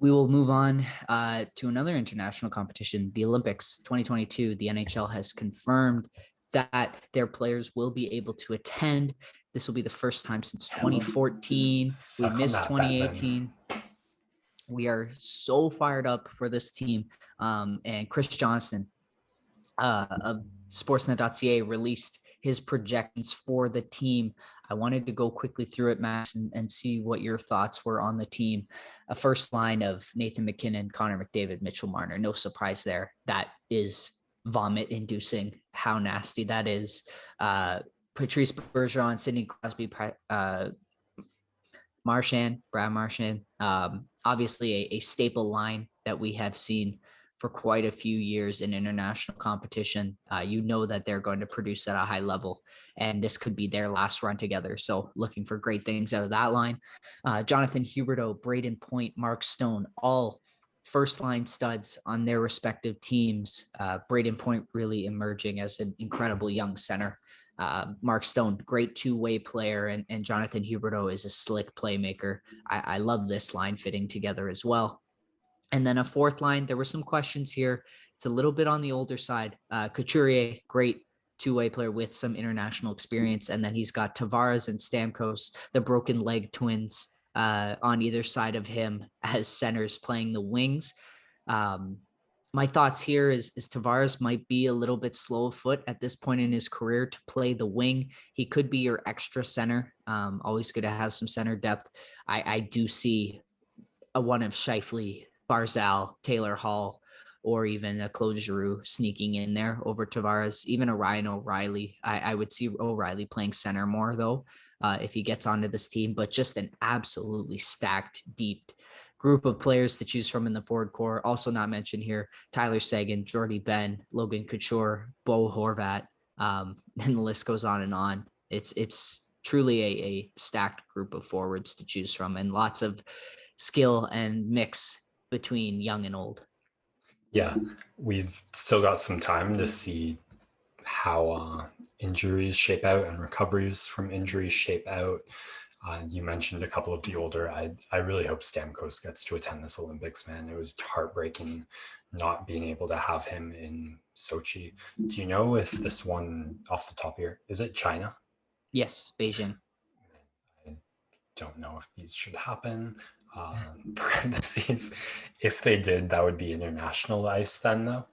We will move on to another international competition, the Olympics 2022. The NHL has confirmed that their players will be able to attend. This will be the first time since 2014. We Suck on missed that, Batman. 2018. We are so fired up for this team. And Chris Johnson of sportsnet.ca released his projections for the team. I wanted to go quickly through it, Max, and see what your thoughts were on the team. A first line of Nathan McKinnon, Connor McDavid, Mitchell Marner. No surprise there. That is vomit inducing how nasty that is. Patrice Bergeron, Sidney Crosby, Brad Marchand. Obviously a staple line that we have seen for quite a few years in international competition. You know that they're going to produce at a high level, and this could be their last run together. So looking for great things out of that line. Jonathan Huberdeau, Braden Point, Mark Stone, all first line studs on their respective teams. Braden Point really emerging as an incredible young center. Mark Stone, great two-way player, and Jonathan Huberdeau is a slick playmaker. I love this line fitting together as well. And then a fourth line, there were some questions here. It's a little bit on the older side. Couturier, great two-way player with some international experience. And then he's got Tavares and Stamkos, the broken leg twins, on either side of him as centers playing the wings. My thoughts here is Tavares might be a little bit slow of foot at this point in his career to play the wing. He could be your extra center. Always good to have some center depth. I do see a one of Scheifele, Barzal, Taylor Hall, or even a Claude Giroux sneaking in there over Tavares, even a Ryan O'Reilly. I would see O'Reilly playing center more, though, if he gets onto this team, but just an absolutely stacked, deep group of players to choose from in the forward core. Also not mentioned here, Tyler Seguin, Jordy Ben, Logan Couture, Bo Horvat, and the list goes on and on. It's truly a stacked group of forwards to choose from, and lots of skill and mix between young and old. Yeah, we've still got some time to see how injuries shape out and recoveries from injuries shape out. You mentioned a couple of the older. I really hope Stamkos gets to attend this Olympics, man. It was heartbreaking not being able to have him in Sochi. Do you know if this one off the top here, is it China? Yes, Beijing. I don't know if these should happen. Parentheses. If they did, that would be international ice then, though.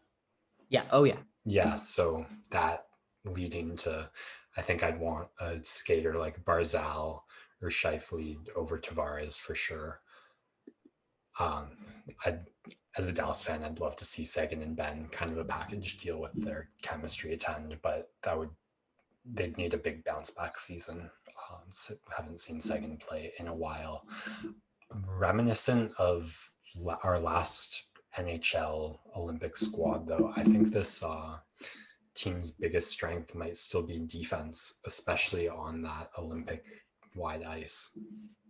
Yeah. Oh, yeah. Yeah. So that leading to, I think I'd want a skater like Barzal or Scheifele over Tavares for sure. As a Dallas fan, I'd love to see Seguin and Ben kind of a package deal with their chemistry attend, but they'd need a big bounce back season. Haven't seen Seguin play in a while. Reminiscent of our last NHL Olympic squad, though, I think this team's biggest strength might still be defense, especially on that Olympic wide ice.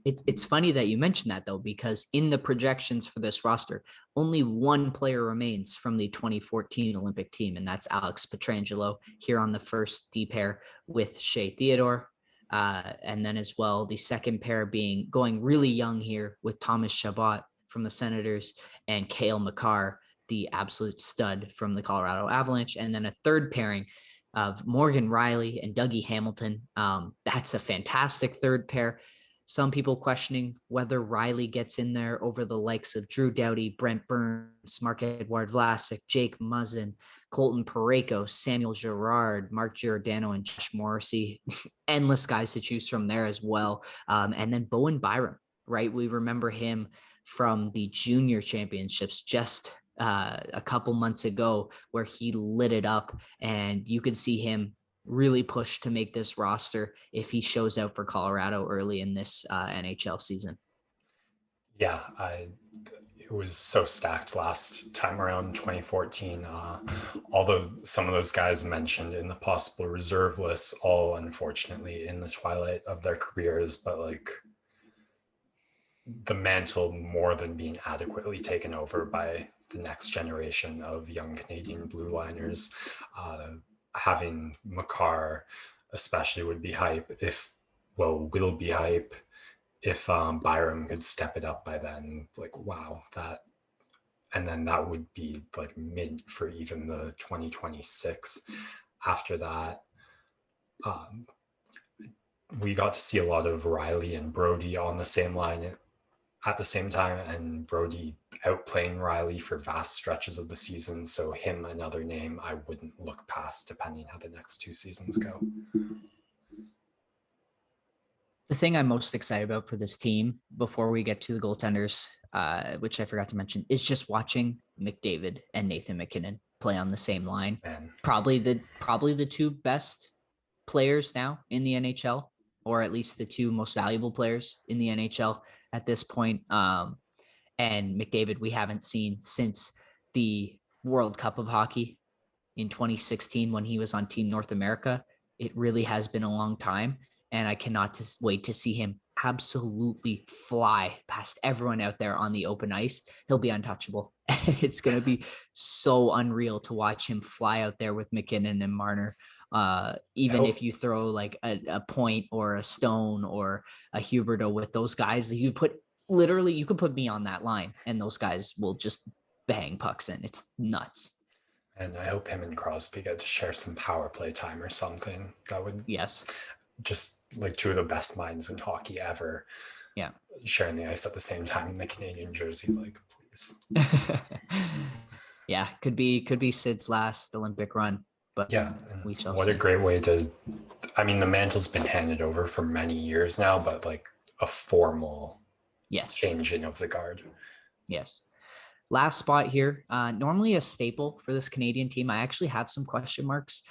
It's funny that you mentioned that, though, because in the projections for this roster, only one player remains from the 2014 Olympic team, and that's Alex Pietrangelo here on the first D pair with Shea Theodore. And then as well, the second pair going really young here with Thomas Chabot from the Senators and Cale Makar, the absolute stud from the Colorado Avalanche. And then a third pairing of Morgan Riley and Dougie Hamilton. That's a fantastic third pair. Some people questioning whether Riley gets in there over the likes of Drew Doughty, Brent Burns, Marc-Edouard Vlasic, Jake Muzzin, Colton Parayko, Samuel Girard, Mark Giordano, and Josh Morrissey. Endless guys to choose from there as well. And then Bowen Byram, right? We remember him from the junior championships just a couple months ago where he lit it up, and you can see him really push to make this roster if he shows out for Colorado early in this NHL season. Yeah, it was so stacked last time around 2014. Although some of those guys mentioned in the possible reserve lists, all unfortunately in the twilight of their careers, but like the mantle more than being adequately taken over by the next generation of young Canadian blue liners. Having Makar especially would be hype will be hype. if Byram could step it up by then, like, wow, that, and then that would be like mint for even the 2026. After that, um, we got to see a lot of Riley and Brody on the same line at the same time, and Brody outplaying Riley for vast stretches of the season. So him, another name I wouldn't look past depending how the next 2 seasons go. The thing I'm most excited about for this team before we get to the goaltenders, which I forgot to mention, is just watching McDavid and Nathan MacKinnon play on the same line. Man. Probably the two best players now in the NHL, or at least the two most valuable players in the NHL at this point. And McDavid, we haven't seen since the World Cup of Hockey in 2016 when he was on Team North America. It really has been a long time, and I cannot wait to see him absolutely fly past everyone out there on the open ice. He'll be untouchable, and it's going to be so unreal to watch him fly out there with MacKinnon and Marner. Even if you throw like a Point or a Stone or a Huberto with those guys, you could put me on that line and those guys will just bang pucks in. It's nuts. And I hope him and Crosby get to share some power play time or something. That would, yes, just like two of the best minds in hockey ever. Yeah, sharing the ice at the same time in the Canadian jersey, like, please. Yeah, could be Sid's last Olympic run, but yeah, we shall what see. A great way to. I mean, the mantle's been handed over for many years now, but like a formal changing of the guard. Yes. Last spot here, normally a staple for this Canadian team. I actually have some question marks.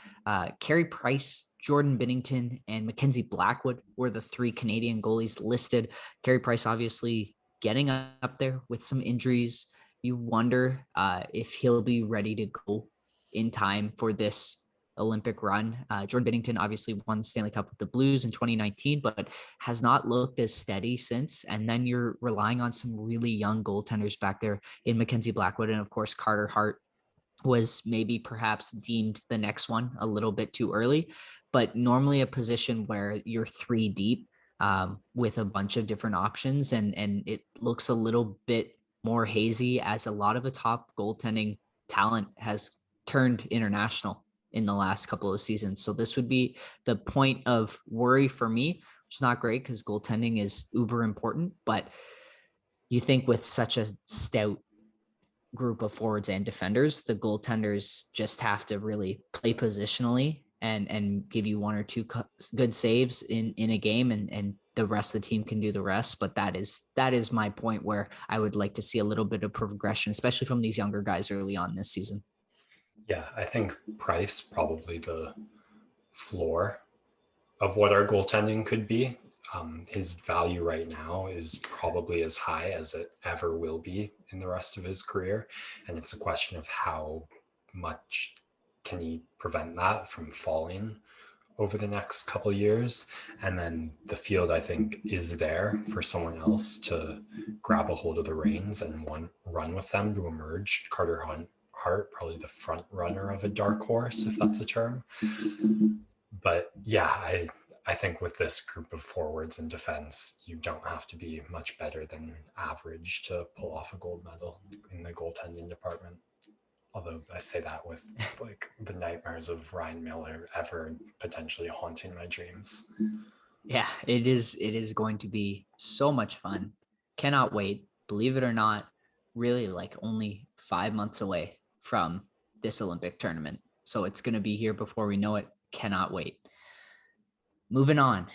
Carey Price, Jordan Binnington, and Mackenzie Blackwood were the 3 Canadian goalies listed. Carey Price obviously getting up there with some injuries. You wonder if he'll be ready to go in time for this Olympic run. Jordan Binnington obviously won the Stanley Cup with the Blues in 2019, but has not looked as steady since. And then you're relying on some really young goaltenders back there in Mackenzie Blackwood. And of course, Carter Hart was maybe perhaps deemed the next one a little bit too early, but normally a position where you're 3 deep with a bunch of different options. And it looks a little bit more hazy as a lot of the top goaltending talent has turned international in the last couple of seasons. So this would be the point of worry for me, which is not great because goaltending is uber important, but you think with such a stout group of forwards and defenders, the goaltenders just have to really play positionally and give you 1 or 2 good saves in a game, and the rest of the team can do the rest. But that is my point where I would like to see a little bit of progression, especially from these younger guys early on this season. Yeah, I think Price probably the floor of what our goaltending could be. His value right now is probably as high as it ever will be in the rest of his career. And it's a question of how much can he prevent that from falling over the next couple of years. And then the field, I think, is there for someone else to grab a hold of the reins and run with them to emerge. Carter Hart, probably the front runner of a dark horse, if that's a term. But yeah, I think with this group of forwards and defense, you don't have to be much better than average to pull off a gold medal in the goaltending department. Although I say that with like the nightmares of Ryan Miller ever potentially haunting my dreams. Yeah, it is going to be so much fun. Cannot wait. Believe it or not, really like only 5 months away from this Olympic tournament. So it's going to be here before we know it. Cannot wait. Moving on